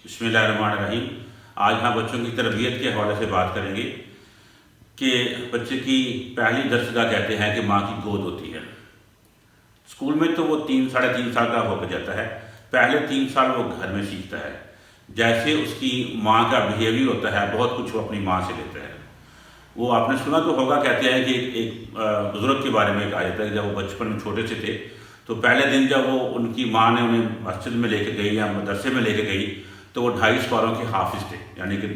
بسم اللہ الرحمن الرحیم۔ آج ہم بچوں کی تربیت کے حوالے سے بات کریں گے کہ بچے کی پہلی درسگاہ کہتے ہیں کہ ماں کی گود ہوتی ہے۔ اسکول میں تو وہ 3-3.5 سال کا ہو کے جاتا ہے، پہلے 3 سال وہ گھر میں سیکھتا ہے، جیسے اس کی ماں کا بیہیویئر ہوتا ہے، بہت کچھ وہ اپنی ماں سے لیتا ہے۔ وہ آپ نے سنا تو ہوگا، کہتے ہیں کہ ایک بزرگ کے بارے میں کہا جاتا ہے کہ جب وہ بچپن میں چھوٹے سے تھے تو پہلے دن جب وہ ان کی ماں نے انہیں مسجد میں لے کے گئی یا مدرسے میں لے کے گئی تو وہ 2.5 سالوں کے حافظ تھے، یعنی کہ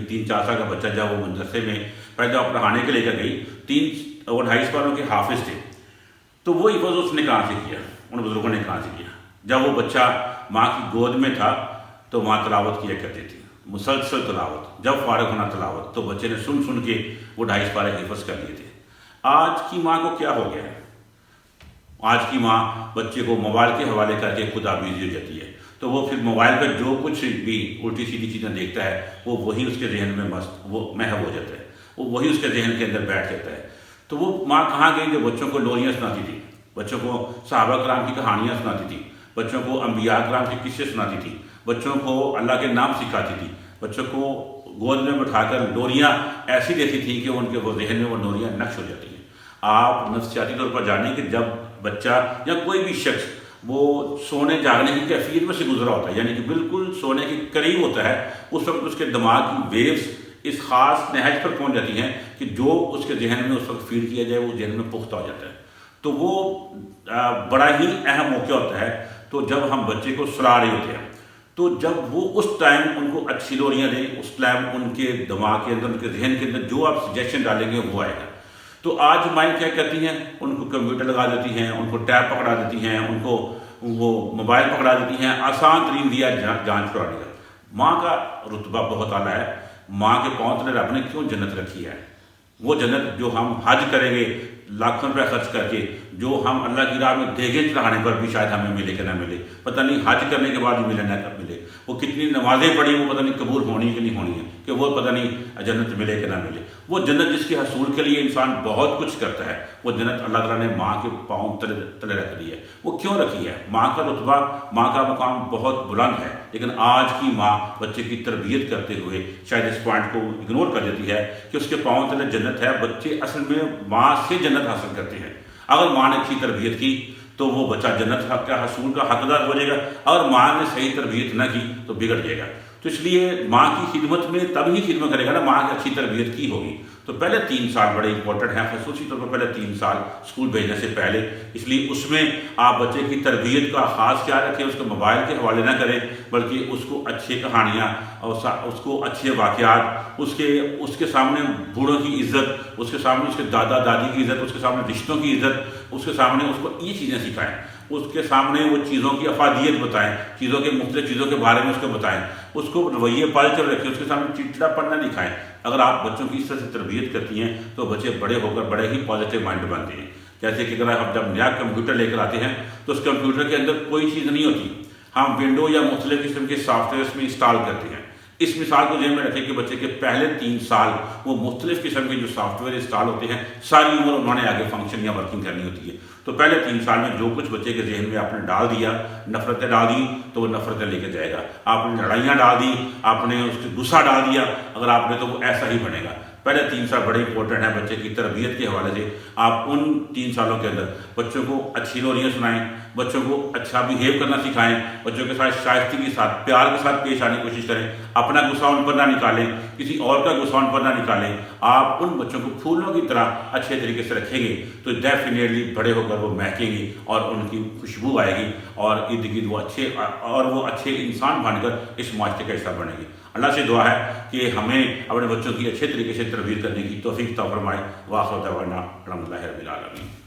3-4 سال کا بچہ جب وہ مدرسے میں پہلے جب پڑھانے کے لے کے گئی وہ 2.5 سالوں کے حافظ تھے۔ تو وہ حفظ اس نے کہاں سے کیا، ان بزرگوں نے کہاں سے کیا؟ جب وہ بچہ ماں کی گود میں تھا تو ماں تلاوت کیا کرتی تھی، مسلسل تلاوت، جب فارغ ہونا تلاوت، تو بچے نے سن کے وہ 2.5 پارے حفظ کر لیے تھے۔ آج کی ماں کو کیا ہو گیا ہے؟ آج کی ماں بچے کو موبائل کے حوالے کر کے خود آویزی ہو جاتی ہے، تو وہ پھر موبائل پہ جو کچھ بھی الٹی سیدھی چیزیں دیکھتا ہے وہ وہی اس کے ذہن میں وہ محو ہو جاتا ہے، وہ وہی اس کے ذہن کے اندر بیٹھ جاتا ہے۔ تو وہ ماں کہاں گئی جو بچوں کو لوریاں سناتی تھی، بچوں کو صحابہ کرام کی کہانیاں سناتی تھی، بچوں کو انبیاء کرام کی قصے سناتی تھی، بچوں کو اللہ کے نام سکھاتی تھی، بچوں کو گود میں بٹھا کر لوریاں ایسی دیتی تھی کہ ان کے وہ ذہن میں وہ لوریاں نقش ہو جاتی ہیں۔ آپ نفسیاتی طور پر جانیں کہ جب بچہ یا کوئی بھی شخص وہ سونے جاگنے کی کیفیت میں سے گزرا ہوتا ہے، یعنی کہ بالکل سونے کے قریب ہوتا ہے، اس وقت اس کے دماغ کی ویوز اس خاص نہج پر پہنچ جاتی ہیں کہ جو اس کے ذہن میں اس وقت فیڈ کیا جائے وہ ذہن میں پختہ ہو جاتا ہے۔ تو وہ بڑا ہی اہم موقع ہوتا ہے۔ تو جب ہم بچے کو سلا رہے ہوتے ہیں تو جب وہ اس ٹائم ان کو اچھی لوریاں دیں، اس ٹائم ان کے دماغ کے اندر، ان کے ذہن کے اندر جو آپ سجیشن ڈالیں گے وہ آئے گا۔ تو آج مائیں کیا کرتی ہیں؟ ان کو کمپیوٹر لگا دیتی ہیں، ان کو ٹیب پکڑا دیتی ہیں، ان کو وہ موبائل پکڑا دیتی ہیں، آسان ترین دیا جانچ کرانے کا۔ ماں کا رتبہ بہت اعلیٰ ہے۔ ماں کے پاؤں تلے رب نے کیوں جنت رکھی ہے؟ وہ جنت جو ہم حج کریں گے لاکھوں روپے خرچ کر کے، جو ہم اللہ کی راہ میں دیگیں چڑھانے پر بھی شاید ہمیں ملے کہ نہ ملے، پتہ نہیں حج کرنے کے بعد بھی ملے نہ ملے، وہ کتنی نمازیں پڑھی وہ پتہ نہیں قبول ہونی کہ نہیں ہونی ہے، کہ وہ پتہ نہیں جنت ملے کہ نہ ملے۔ وہ جنت جس کے حصول کے لیے انسان بہت کچھ کرتا ہے، وہ جنت اللہ تعالیٰ نے ماں کے پاؤں تلے رکھ دی ہے۔ وہ کیوں رکھی ہے؟ ماں کا رتبہ، ماں کا مقام بہت بلند ہے، لیکن آج کی ماں بچے کی تربیت کرتے ہوئے شاید اس پوائنٹ کو اگنور کر دیتی ہے کہ اس کے پاؤں تلے جنت ہے۔ بچے اصل میں ماں سے جنت حاصل کرتے ہیں۔ اگر ماں نے اچھی تربیت کی تو وہ بچہ جنت کا حصول کا حقدار ہو جائے گا، اگر ماں نے صحیح تربیت نہ کی تو بگڑ جائے گا۔ تو اس لیے ماں کی خدمت میں تب ہی خدمت کرے گا نا ماں کی اچھی تربیت کی ہوگی۔ تو پہلے 3 سال بڑے امپورٹنٹ ہیں، خصوصی طور پر پہلے 3 سال اسکول بھیجنے سے پہلے، اس لیے اس میں آپ بچے کی تربیت کا خاص خیال رکھیں، اس کو موبائل کے حوالے نہ کریں، بلکہ اس کو اچھی کہانیاں اور اس کو اچھے واقعات، اس کے سامنے بوڑھوں کی عزت، اس کے سامنے اس کے دادا دادی کی عزت، اس کے سامنے رشتوں کی عزت، اس کے سامنے اس کو یہ چیزیں سکھائیں، اس کے سامنے وہ چیزوں کی افادیت بتائیں، چیزوں کے مختلف چیزوں کے بارے میں اس کو بتائیں، اس کو رویے پالچر رکھیں، اس کے سامنے چڑچڑا پن نہ دکھائیں۔ اگر آپ بچوں کی اس طرح سے تربیت کرتی ہیں تو بچے بڑے ہو کر بڑے ہی پازیٹیو مائنڈ بنتے ہیں۔ جیسے کہ اگر ہم جب نیا کمپیوٹر لے کر آتے ہیں تو اس کمپیوٹر کے اندر کوئی چیز نہیں ہوتی، ہم ونڈو یا مختلف قسم کے سافٹ ویئر میں انسٹال کرتے ہیں۔ اس مثال کو ذہن میں رکھیں کہ بچے کے پہلے 3 سال وہ مختلف قسم کے جو سافٹ ویئر انسٹال ہوتے ہیں، ساری عمر انہوں نے آگے فنکشن یا ورکنگ کرنی ہوتی ہے۔ تو پہلے 3 سال میں جو کچھ بچے کے ذہن میں آپ نے ڈال دیا، نفرتیں ڈال دی تو وہ نفرتیں لے کے جائے گا، آپ نے لڑائیاں ڈال دی، آپ نے اس کے غصہ ڈال دیا اگر آپ نے، تو وہ ایسا ہی بنے گا۔ پہلے 3 سال بڑے امپورٹنٹ ہیں بچے کی تربیت کے حوالے سے۔ آپ ان 3 سالوں کے اندر بچوں کو اچھی لوریاں سنائیں، بچوں کو اچھا بیہیو کرنا سکھائیں، بچوں کے ساتھ شائستگی کے ساتھ، پیار کے ساتھ پیش آنے کی کوشش کریں، اپنا غصہ ان پر نہ نکالیں، کسی اور کا غصہ ان پر نہ نکالیں۔ آپ ان بچوں کو پھولوں کی طرح اچھے طریقے سے رکھیں گے تو ڈیفینیٹلی بڑے ہو کر وہ مہکیں گے اور ان کی خوشبو آئے گی اور ارد گرد وہ اچھے انسان بن کر اس معاشرے کا حصہ بنیں گے۔ اللہ سے دعا ہے کہ ہمیں اپنے بچوں کی اچھے طریقے سے تربیت کرنے کی توفیق عطا فرمائے۔ وآخر دعوانا الحمد للہ رب العالمین۔